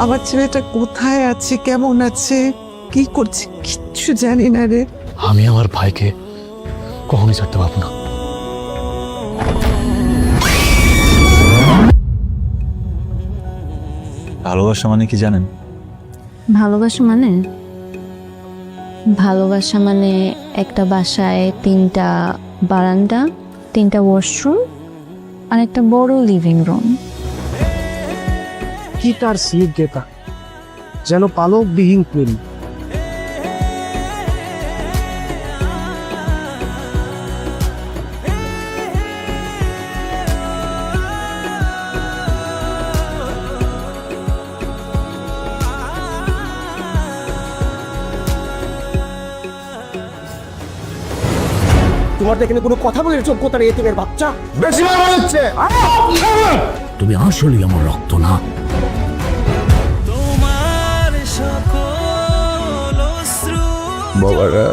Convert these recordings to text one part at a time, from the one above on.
আমার ছেলেটা কোথায় আছে, কেমন আছে, কি করছে কিচ্ছু জানি না রে। আমি আমার ভাইকে কখনোই ছাড়তে পারবো না। ভালোবাসা মানে কি জানেন? ভালোবাসা মানে ভালোবাসা মানে একটা বাসায় 3টা বারান্দা, 3টা ওয়াশরুম আর একটা বড় লিভিং রুম। কি তার স্নিগ্ধতা, যেন পালকবিহীন প্রেম। তোমার তো এখানে কোনো কথা বলে যোগ্যতা নেই, এতিমের বাচ্চা। বেশি মারা হচ্ছে। তুমি আসলেই আমার রক্ত না। বাবারা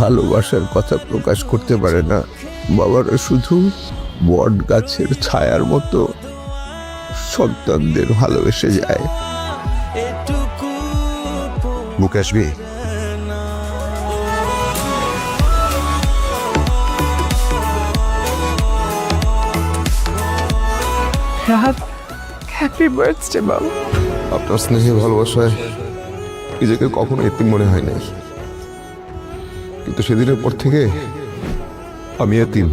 ভালোবাসার কথা প্রকাশ করতে পারে না। বাবারা শুধু বট গাছের ছায়ার মতো সন্তানদের ভালোবেসে যায়। বুকে আসবি? হ্যাপি বার্থডে বাবা। আপনার স্নেহে ভালোবাসায় নিজেকে কখনো এতিম মনে হয় নাই, কিন্তু সেদিনের পর থেকে আমি এতিম।